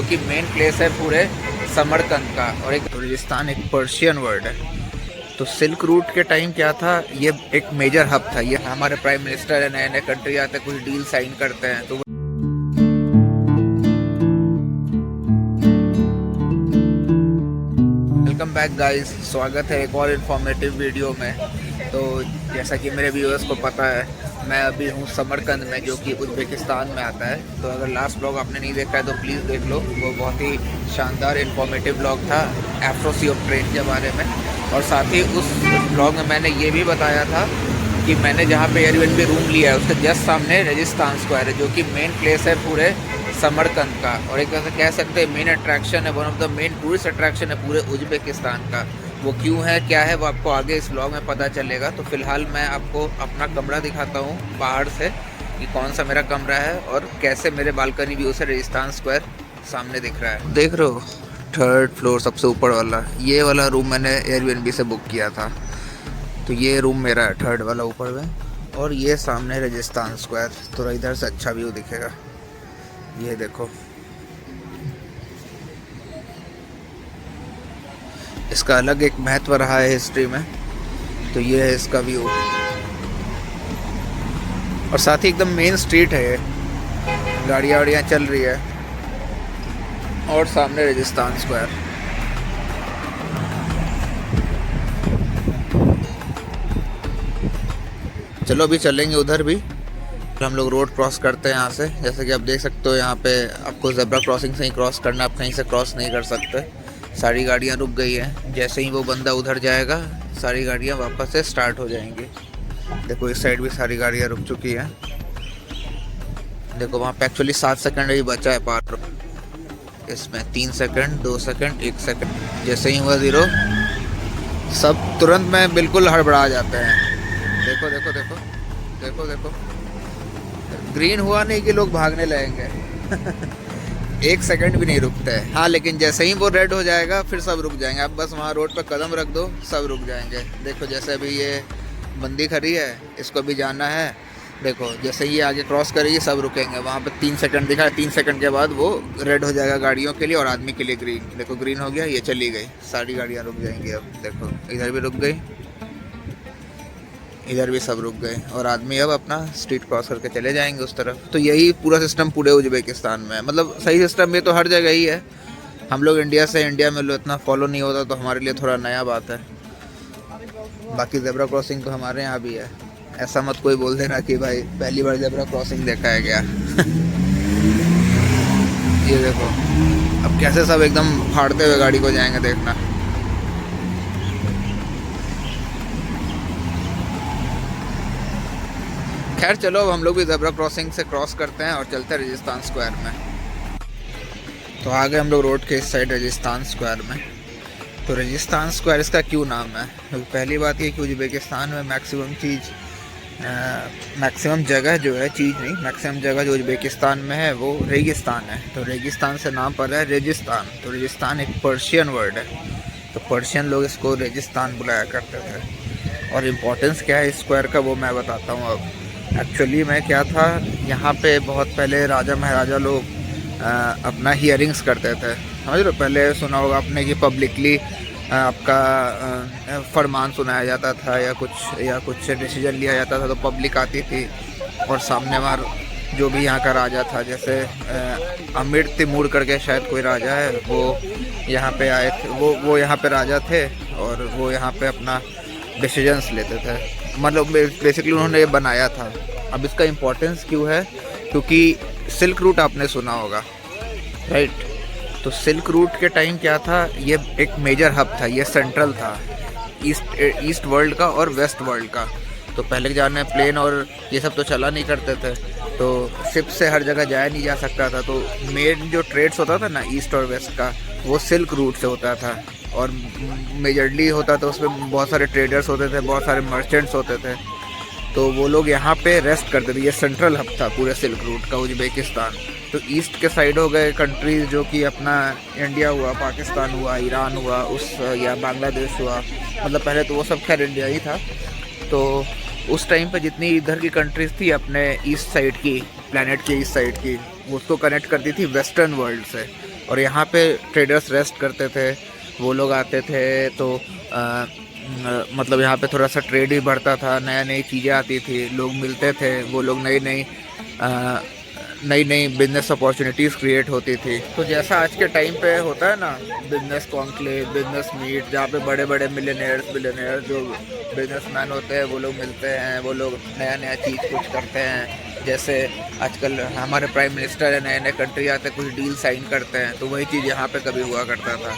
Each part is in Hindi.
कि मेन प्लेस है पूरे समरकंद का। और एक रेगिस्तान एक पर्शियन वर्ड है। तो सिल्क रूट के टाइम क्या था, ये एक मेजर हब था। ये हमारे प्राइम मिनिस्टर है, नए नए कंट्री आते हैं, कुछ डील साइन करते हैं। तो वेलकम बैक गाइस, स्वागत है एक और इन्फॉर्मेटिव वीडियो में। तो जैसा कि मेरे व्यूअर्स को पता है, मैं अभी हूँ समरकंद में, जो कि उज़्बेकिस्तान में आता है। तो अगर लास्ट ब्लॉग आपने नहीं देखा है तो प्लीज़ देख लो, वो बहुत ही शानदार इन्फॉर्मेटिव ब्लॉग था आफ्रो सी ऑफ ट्रेन के बारे में। और साथ ही उस ब्लॉग में मैंने ये भी बताया था कि मैंने जहाँ पे एयरबीएनबी रूम लिया है उसके जस्ट सामने रेगिस्तान स्क्वायर है, जो कि मेन प्लेस है पूरे समरकंद का। और एक तरह से कह सकते हैं मेन अट्रैक्शन है, one of the main tourist attraction है पूरे उज़्बेकिस्तान का। वो क्यों है, क्या है, वो आपको आगे इस व्लॉग में पता चलेगा। तो फिलहाल मैं आपको अपना कमरा दिखाता हूँ बाहर से कि कौन सा मेरा कमरा है और कैसे मेरे बालकनी व्यू से रेगिस्तान स्क्वायर सामने दिख रहा है। देख रहे हो, 3rd फ्लोर सबसे ऊपर वाला, ये वाला रूम मैंने एयरबीएनबी से बुक किया था। तो ये रूम मेरा है 3rd वाला ऊपर में, और ये सामने रेगिस्तान स्क्वायर। थोड़ा इधर से अच्छा व्यू दिखेगा, ये देखो। इसका अलग एक महत्व रहा है हिस्ट्री में। तो ये है इसका व्यू, और साथ ही एकदम मेन स्ट्रीट है ये, गाड़ियाँ वाड़ियाँ चल रही है, और सामने रेगिस्तान स्क्वायर। चलो अभी चलेंगे उधर भी। हम लोग रोड क्रॉस करते हैं यहाँ से। जैसे कि आप देख सकते हो, यहाँ पे आपको ज़ेब्रा क्रॉसिंग से ही क्रॉस करना, आप कहीं से क्रॉस नहीं कर सकते। सारी गाड़ियाँ रुक गई हैं। जैसे ही वो बंदा उधर जाएगा, सारी गाड़ियाँ वापस से स्टार्ट हो जाएंगी। देखो इस साइड भी सारी गाड़ियाँ रुक चुकी हैं। देखो वहाँ पे एक्चुअली 7 सेकंड ही बचा है पार। इसमें 3 सेकंड, 2 सेकंड, 1 सेकंड। जैसे ही हुआ 0, सब तुरंत में बिल्कुल हड़बड़ा जाते हैं। देखो देखो देखो देखो देखो, ग्रीन हुआ नहीं कि लोग भागने लगेंगे। 1 सेकंड भी नहीं रुकते हैं। हाँ, लेकिन जैसे ही वो रेड हो जाएगा फिर सब रुक जाएंगे। आप बस वहाँ रोड पे कदम रख दो, सब रुक जाएंगे। देखो जैसे अभी ये बंदी खड़ी है, इसको भी जाना है। देखो जैसे ये आगे क्रॉस करेगी सब रुकेंगे। वहाँ पे 3 सेकंड दिखा है, 3 सेकंड के बाद वो रेड हो जाएगा गाड़ियों के लिए और आदमी के लिए ग्रीन। देखो ग्रीन हो गया, ये चली गई, सारी गाड़ियाँ रुक जाएंगी। अब देखो इधर भी रुक गई, इधर भी सब रुक गए, और आदमी अब अपना स्ट्रीट क्रॉस करके चले जाएंगे उस तरफ। तो यही पूरा सिस्टम पूरे उज़्बेकिस्तान में है। मतलब सही सिस्टम ये तो हर जगह ही है। हम लोग इंडिया में लोग इतना फॉलो नहीं होता, तो हमारे लिए थोड़ा नया बात है। बाकी ज़ेब्रा क्रॉसिंग तो हमारे यहाँ भी है। ऐसा मत कोई बोल देना कि भाई पहली बार ज़ेब्रा क्रॉसिंग देखा है क्या। ये देखो अब कैसे सब एकदम फाड़ते हुए गाड़ी को जाएंगे, देखना। खैर चलो, अब हम लोग भी ज़ेब्रा क्रॉसिंग से क्रॉस करते हैं और चलते हैं रेगिस्तान स्क्वायर में। तो आ गए हम लोग रोड के इस साइड रेगिस्तान स्क्वायर में। तो रेगिस्तान स्क्वायर इसका क्यों नाम है? क्योंकि पहली बात ये कि उज़्बेकिस्तान में मैक्सिमम जगह जो है, चीज़ नहीं, मैक्सिमम जगह जो उज़्बेकिस्तान में है वो रेगिस्तान है। तो रेगिस्तान से नाम पड़ रहा है रेगिस्तान। तो रेगिस्तान एक पर्शियन वर्ड है, तो पर्शियन लोग इसको रेगिस्तान बुलाया करते थे। और इम्पोर्टेंस क्या है इस स्क्वायर का, वो मैं बताता हूँ अब। एक्चुअली में क्या था, यहाँ पे बहुत पहले राजा महाराजा लोग अपना हियरिंग्स करते थे, समझ लो। पहले सुना होगा आपने कि पब्लिकली आपका फरमान सुनाया जाता था, या कुछ डिसीजन लिया जाता था, तो पब्लिक आती थी और सामने वार जो भी यहाँ का राजा था, जैसे अमीर तिमूर करके शायद कोई राजा है, वो यहाँ पे आए थे। वो यहाँ पे राजा थे और वो यहाँ पे अपना डिसीजंस लेते थे। मतलब बेसिकली उन्होंने ये बनाया था। अब इसका इम्पोर्टेंस क्यों है, क्योंकि सिल्क रूट आपने सुना होगा, राइट। तो सिल्क रूट के टाइम क्या था, ये एक मेजर हब था, ये सेंट्रल था ईस्ट वर्ल्ड का और वेस्ट वर्ल्ड का। तो पहले के ज़माने में प्लेन और ये सब तो चला नहीं करते थे, तो शिप से हर जगह जाया नहीं जा सकता था। तो मेन जो ट्रेड्स होता था ना ईस्ट और वेस्ट का, वो सिल्क रूट से होता था। और मेजरली होता था, उसमें बहुत सारे ट्रेडर्स होते थे, बहुत सारे मर्चेंट्स होते थे। तो वो लोग यहाँ पे रेस्ट करते थे। ये सेंट्रल हब था पूरे सिल्क रूट का उज़्बेकिस्तान। तो ईस्ट के साइड हो गए कंट्रीज़, जो कि अपना इंडिया हुआ, पाकिस्तान हुआ, ईरान हुआ, या बांग्लादेश हुआ। मतलब पहले तो वो सब खैर इंडिया ही था। तो उस टाइम पे जितनी इधर की कंट्रीज़ थी अपने ईस्ट साइड की, प्लैनेट के ईस्ट साइड की, उसको कनेक्ट करती थी वेस्टर्न वर्ल्ड से। और यहाँ पे ट्रेडर्स रेस्ट करते थे, वो लोग आते थे तो मतलब यहाँ पे थोड़ा सा ट्रेड भी बढ़ता था, नया नई चीज़ें आती थी, लोग मिलते थे, वो लोग नई नई बिजनेस अपॉर्चुनिटीज़ क्रिएट होती थी। तो जैसा आज के टाइम पे होता है ना बिजनेस कॉन्क्लेव, बिजनेस मीट, जहाँ पे बड़े बड़े मिलियनेयर जो बिजनेसमैन होते हैं वो लोग मिलते हैं, वो लोग नया नया चीज़ कुछ करते हैं। जैसे आजकल हमारे प्राइम मिनिस्टर है, नए नए कंट्री आते हैं, कुछ डील साइन करते हैं, तो वही चीज़ यहाँ पे कभी हुआ करता था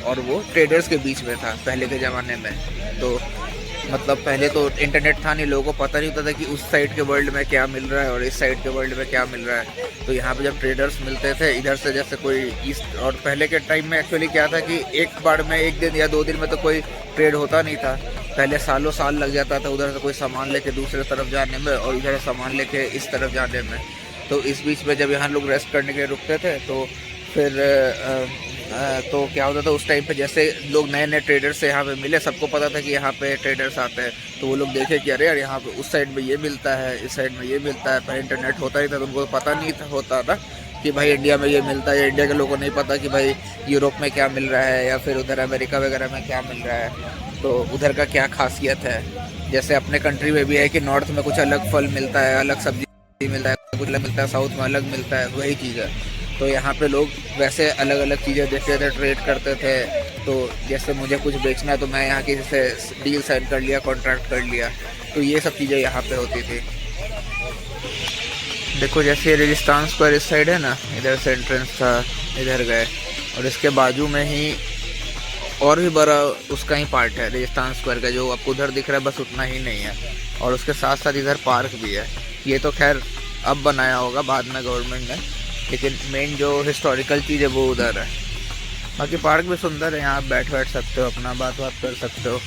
और वो ट्रेडर्स के बीच में था पहले के ज़माने में। तो मतलब पहले तो इंटरनेट था नहीं, लोगों को पता नहीं होता था कि उस साइड के वर्ल्ड में क्या मिल रहा है और इस साइड के वर्ल्ड में क्या मिल रहा है। तो यहाँ पे जब ट्रेडर्स मिलते थे इधर से, जैसे कोई ईस्ट, और पहले के टाइम में एक्चुअली क्या था कि एक बार में, एक दिन या 2 दिन में तो कोई ट्रेड होता नहीं था, पहले सालों साल लग जाता था उधर से कोई सामान लेके दूसरे तरफ जाने में और इधर सामान लेके इस तरफ जाने में। तो इस बीच में जब यहाँ लोग रेस्ट करने के लिए रुकते थे तो फिर तो क्या होता था उस टाइम पे, जैसे लोग नए नए ट्रेडर्स से यहाँ पे मिले, सबको पता था कि यहाँ पे ट्रेडर्स आते हैं, तो वो लोग देखे कि अरे यार यहाँ पे उस साइड में ये मिलता है, इस साइड में ये मिलता है। पहले इंटरनेट होता ही था तो उनको पता नहीं होता था कि भाई इंडिया में ये मिलता है, या इंडिया के लोगों को नहीं पता कि भाई यूरोप में क्या मिल रहा है या फिर उधर अमेरिका वगैरह में क्या मिल रहा है, तो उधर का क्या खासियत है। जैसे अपने कंट्री में भी है कि नॉर्थ में कुछ अलग फल मिलता है, अलग सब्जी मिलता है, कुछ अलग मिलता है, साउथ में अलग मिलता है, वही चीज़ है। तो यहाँ पे लोग वैसे अलग अलग चीज़ें देखते थे, ट्रेड करते थे। तो जैसे मुझे कुछ बेचना है तो मैं यहाँ की जैसे डील साइन कर लिया, कॉन्ट्रैक्ट कर लिया, तो ये सब चीज़ें यहाँ पे होती थी। देखो जैसे रेगिस्तान स्क्वायर इस साइड है ना, इधर से एंट्रेंस था, इधर गए, और इसके बाजू में ही और भी बड़ा उसका ही पार्ट है रेगिस्तान स्क्वायर का, जो आपको उधर दिख रहा है बस उतना ही नहीं है। और उसके साथ साथ इधर पार्क भी है। ये तो खैर अब बनाया होगा बाद में गवर्नमेंट ने, लेकिन मेन जो हिस्टोरिकल चीज़ है वो उधर है। बाकी पार्क भी सुंदर है, यहाँ आप बैठ सकते हो, अपना बात कर सकते हो,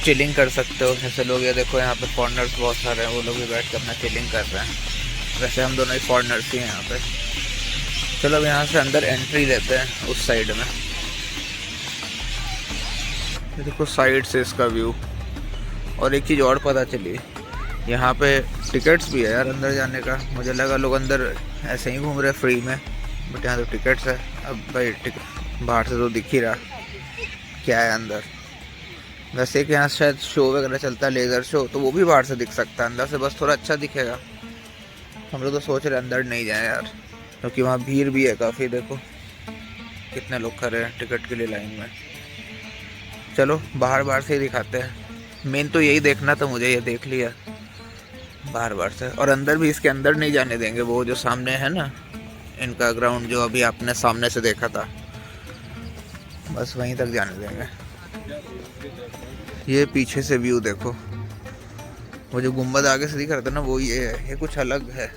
चिलिंग कर सकते हो। जैसे लोग ये देखो यहाँ पे फॉरनर्स बहुत सारे हैं, वो लोग भी बैठ कर अपना चिलिंग कर रहे हैं। वैसे हम दोनों ही फॉरनर्स ही हैं यहाँ पे। चलो अब यहाँ से अंदर एंट्री लेते हैं उस साइड में। देखो साइड से इसका व्यू। और एक चीज़ और पता चली, यहाँ पे टिकट्स भी है यार अंदर जाने का। मुझे लगा लोग अंदर ऐसे ही घूम रहे फ्री में, बट यहाँ तो टिकट्स है। अब भाई टिकट बाहर से तो दिख ही रहा क्या है अंदर। वैसे कि यहाँ शायद शो वगैरह चलता है, लेज़र शो, तो वो भी बाहर से दिख सकता है, अंदर से बस थोड़ा अच्छा दिखेगा। हम लोग तो सोच रहे अंदर नहीं जाए यार, क्योंकि वहाँ भीड़ भी है काफ़ी। देखो कितने लोग खड़े हैं टिकट के लिए लाइन में। चलो बाहर से ही दिखाते हैं। मेन तो यही देखना था मुझे, ये देख लिया बाहर से। और अंदर भी इसके अंदर नहीं जाने देंगे, वो जो सामने है ना इनका ग्राउंड, जो अभी आपने सामने से देखा था, बस वहीं तक जाने देंगे। ये पीछे से व्यू देखो, वो जो गुम्बद आगे से दिख रहा था ना वो ये है, ये कुछ अलग है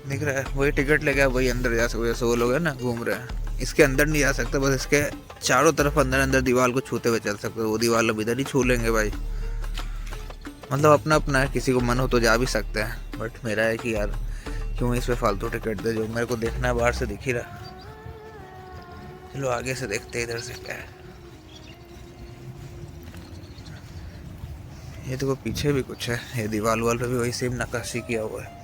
दिख रहा है। वही टिकट लेके वही अंदर जा सकते, जैसे वो लोग है ना घूम रहे हैं। इसके अंदर नहीं जा सकते, बस इसके चारों तरफ अंदर दीवार को छूते हुए चल सकते। वो दीवार अब इधर ही छू लेंगे भाई, मतलब अपना अपना है, किसी को मन हो तो जा भी सकते हैं। बट मेरा है कि यार क्यों इस पे फालतू टिकट दे, जो मेरे को देखना है बाहर से दिख ही रहा। चलो आगे से देखते हैं इधर से क्या है। ये देखो पीछे भी कुछ है, ये दीवार वाल पे भी वही सेम नक्काशी किया हुआ है।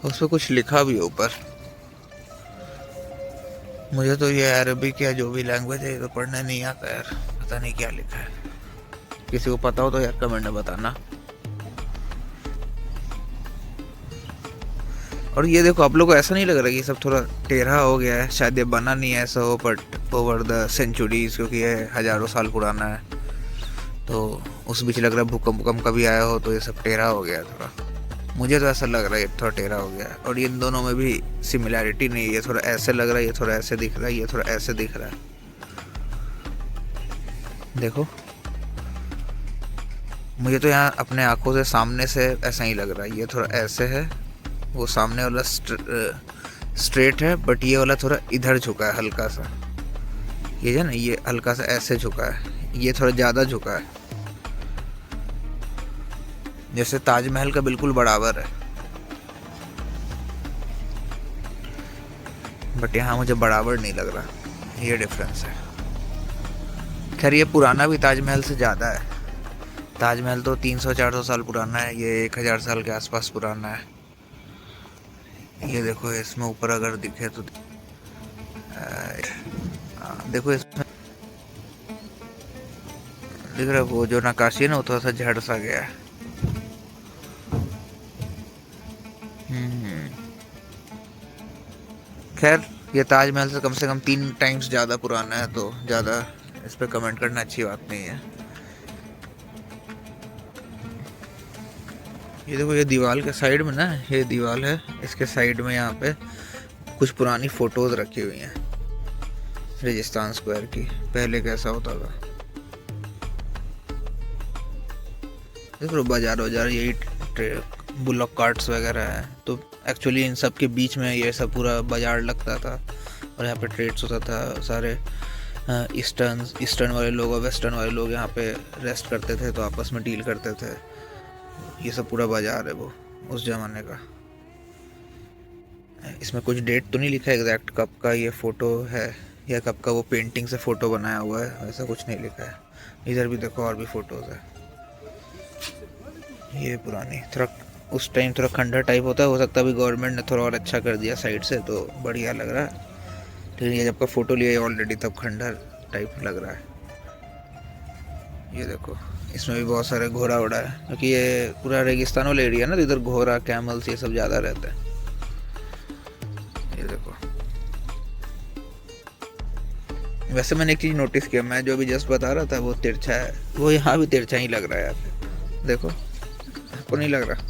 उसपे कुछ लिखा भी है ऊपर। मुझे तो ये अरबिक या जो भी लैंग्वेज है ये तो पढ़ने नहीं आता यार, पता नहीं क्या लिखा है। किसी को पता हो तो यार कमेंट में बताना। और ये देखो आप लोग को ऐसा नहीं लग रहा कि ये सब थोड़ा टेढ़ा हो गया है? शायद ये बना नहीं है ऐसा हो, बट ओवर द सेंचुरीज, क्योंकि ये हज़ारों साल पुराना है, तो उस बीच लग रहा है भूकंप कभी आया हो तो ये सब टेढ़ा हो गया है थोड़ा। मुझे तो ऐसा लग रहा है ये थोड़ा टेढ़ा हो गया है। और इन दोनों में भी सिमिलैरिटी नहीं है, ये थोड़ा ऐसे लग रहा है, ये थोड़ा ऐसे दिख रहा है, ये थोड़ा ऐसे दिख रहा है। देखो मुझे तो यहाँ अपने आंखों से सामने से ऐसा ही लग रहा है। ये थोड़ा ऐसे है, वो सामने वाला स्ट्रेट है, बट ये वाला थोड़ा इधर झुका है हल्का सा। ये है ना, ये हल्का सा ऐसे झुका है, ये थोड़ा ज़्यादा झुका है, जैसे ताजमहल का बिल्कुल बराबर है। बट यहाँ मुझे बराबर नहीं लग रहा, ये डिफरेंस है। खैर ये पुराना भी ताजमहल से ज़्यादा है। ताजमहल तो 300-400 साल पुराना है, ये 1000 साल के आसपास पुराना है। ये देखो इसमें ऊपर अगर दिखे तो देखो इसमें दिख रहा है वो जो नक्काशी है ना, वो थोड़ा सा झड़ सा गया है। खैर ये ताजमहल से कम 3 टाइम्स ज़्यादा पुराना है, तो ज़्यादा इस पर कमेंट करना अच्छी बात नहीं है। ये देखो ये दीवार के साइड में ना, ये दीवार है, इसके साइड में यहाँ पे कुछ पुरानी फोटोज रखी हुई हैं रेगिस्तान स्क्वायर की, पहले कैसा होता था। देखो बाजार यही बुलक कार्ट्स वगैरह है, तो एक्चुअली इन सब के बीच में ये सब पूरा बाजार लगता था और यहाँ पे ट्रेड्स होता था। सारे ईस्टर्न वाले लोग और वेस्टर्न वाले लोग यहाँ पे रेस्ट करते थे, तो आपस में डील करते थे। ये सब पूरा बाजार है वो उस जमाने का। इसमें कुछ डेट तो नहीं लिखा एग्जैक्ट कब का ये फ़ोटो है या कब का वो पेंटिंग से फ़ोटो बनाया हुआ है, ऐसा कुछ नहीं लिखा है। इधर भी देखो और भी फ़ोटोज़ है। ये पुरानी थोड़ा उस टाइम थोड़ा खंडर टाइप होता है, हो सकता है अभी गवर्नमेंट ने थोड़ा और अच्छा कर दिया साइड से, तो बढ़िया लग रहा है। लेकिन ये जब का फ़ोटो लिया ऑलरेडी तब खंडर टाइप लग रहा है। ये देखो इसमें भी बहुत सारे घोड़ा वोड़ा है, क्योंकि ये पूरा रेगिस्तान वाला एरिया ना, तो इधर घोड़ा कैमल्स ये सब ज़्यादा रहता है। ये देखो वैसे मैंने एक चीज़ नोटिस किया, मैं जो अभी जस्ट बता रहा था वो तिरछा है, वो यहाँ भी तिरछा ही लग रहा है यार। देखो आपको नहीं लग रहा?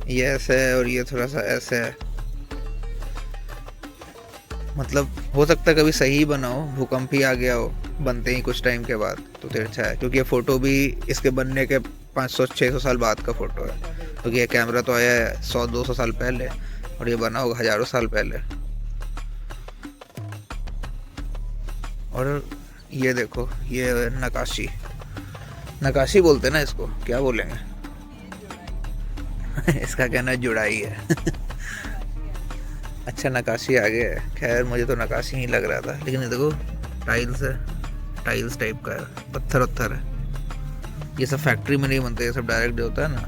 ये ऐसे है और ये थोड़ा सा ऐसे है, मतलब हो सकता है कभी सही बना हो, भूकंप ही आ गया हो बनते ही कुछ टाइम के बाद, तो तिरछा है। क्योंकि ये फ़ोटो भी इसके बनने के 500-600 साल बाद का फ़ोटो है, क्योंकि ये कैमरा तो आया है 100-200 साल पहले और ये बना होगा हज़ारों साल पहले। और ये देखो ये नक्काशी बोलते हैं ना इसको, क्या बोलेंगे इसका कहना जुड़ाई है अच्छा नक्काशी आगे है। खैर मुझे तो नक्काशी ही लग रहा था, लेकिन ये देखो टाइल्स है, टाइल्स टाइप का है, पत्थर है। ये सब फैक्ट्री में नहीं बनते, ये सब डायरेक्ट जो होता है ना,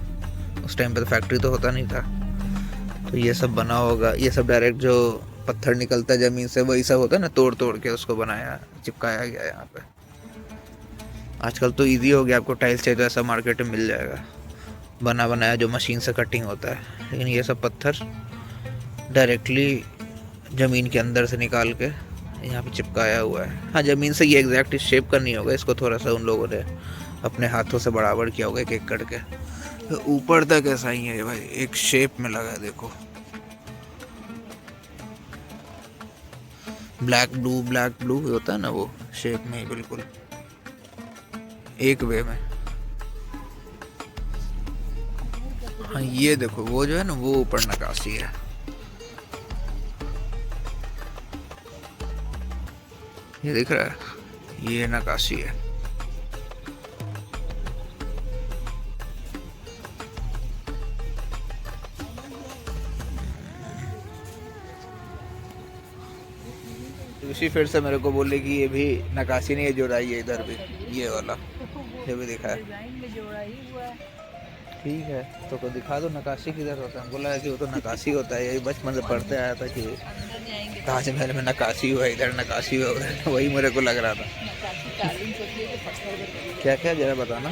उस टाइम पे तो फैक्ट्री तो होता नहीं था, तो ये सब बना होगा। ये सब डायरेक्ट जो पत्थर निकलता है ज़मीन से, वही सब होता है ना, तोड़ के उसको बनाया चिपकाया गया यहाँ पे। आजकल तो ईजी हो गया, आपको टाइल्स चाहिए तो ऐसा मार्केट में मिल जाएगा, बना बनाया जो मशीन से कटिंग होता है। लेकिन ये सब पत्थर डायरेक्टली ज़मीन के अंदर से निकाल के यहाँ पे चिपकाया हुआ है। हाँ ज़मीन से ये एग्जैक्ट शेप का नहीं होगा, इसको थोड़ा सा उन लोगों ने अपने हाथों से बराबर किया होगा एक करके। तो ऊपर तक ऐसा ही है भाई, एक शेप में लगा है। देखो ब्लैक ब्लू होता है ना, वो शेप में ही बिल्कुल एक वे में। हाँ ये देखो वो जो है ना, वो ऊपर नक्काशी है। ये दिख रहा है, ये नक्काशी है। ऋषि फिर से मेरे को बोले कि ये भी नक्काशी नहीं है, जोड़ाई है इधर भी, ये वाला ये भी दिखा है। ठीक है तो दिखा दो नक्काशी किधर होता है। बोला है कि वो तो नक्काशी होता है, यही बचपन से पढ़ते आया था कि ताजमहल में नक्काशी हुआ, इधर नक्काशी हुआ, वही मेरे को लग रहा था। क्या क्या जरा बताना।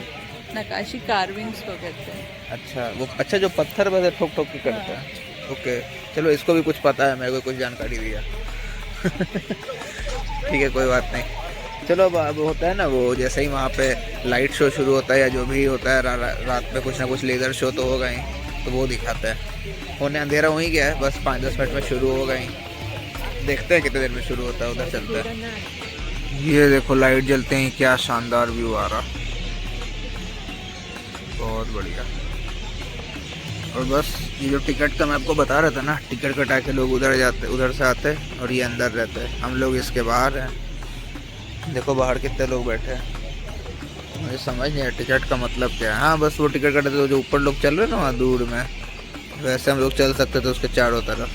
नक्काशी कार्विंग्स को कहते हैं। अच्छा वो अच्छा जो पत्थर वैसे ठोक के करते हैं। ओके चलो इसको भी कुछ पता है, मेरे को कुछ जानकारी दिया ठीक है कोई बात नहीं। चलो अब होता है ना वो, जैसे ही वहाँ पे लाइट शो शुरू होता है या जो भी होता है रात में कुछ ना कुछ लेज़र शो तो होगा ही, तो वो दिखाता है। होने अंधेरा हो ही गया है, बस 5-10 मिनट में शुरू होगा ही, देखते हैं कितने देर में शुरू होता है, उधर चलता है। ये देखो लाइट जलते ही क्या शानदार व्यू आ रहा, बहुत बढ़िया। और बस ये जो टिकट का मैं आपको बता रहा था ना, टिकट कटा के लोग उधर से आते और ये अंदर रहते हैं। हम लोग इसके बाहर हैं, देखो बाहर कितने लोग बैठे हैं। मुझे समझ नहीं है टिकट का मतलब क्या है। हाँ बस वो टिकट कटे तो जो ऊपर लोग चल रहे हैं ना वहाँ दूर में, वैसे हम लोग चल सकते थे उसके चारों तरफ।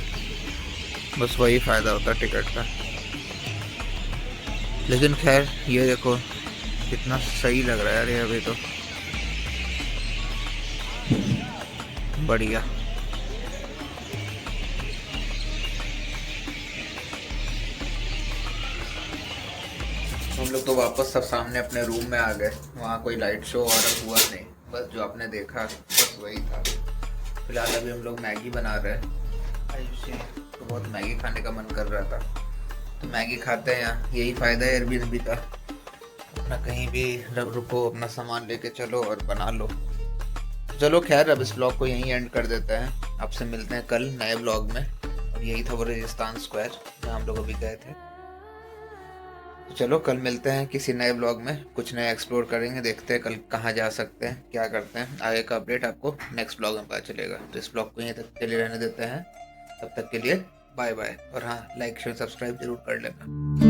बस वही फ़ायदा होता है टिकट का। लेकिन खैर ये देखो कितना सही लग रहा है यार ये अभी तो, बढ़िया। हम लोग तो वापस सब सामने अपने रूम में आ गए। वहाँ कोई लाइट शो और हुआ नहीं, बस जो आपने देखा बस वही था। फिलहाल अभी हम लोग मैगी बना रहे हैं। आयुषी तो बहुत मैगी खाने का मन कर रहा था, तो मैगी खाते हैं यहाँ। यही फ़ायदा है एयरबीएनबी का, अपना कहीं भी रुको, अपना सामान लेके चलो और बना लो। चलो खैर अब इस ब्लॉग को यहीं एंड कर देते हैं। आपसे मिलते हैं कल नए ब्लॉग में। और यही था वो रेगिस्तान स्क्वायर जहाँ हम लोग अभी गए थे। तो चलो कल मिलते हैं किसी नए ब्लॉग में, कुछ नया एक्सप्लोर करेंगे, देखते हैं कल कहाँ जा सकते हैं, क्या करते हैं। आगे का अपडेट आपको नेक्स्ट ब्लॉग में पता चलेगा। तो इस ब्लॉग को यहीं तक के लिए रहने देते हैं। तब तक के लिए बाय बाय। और हाँ, लाइक शेयर सब्सक्राइब जरूर कर लेना।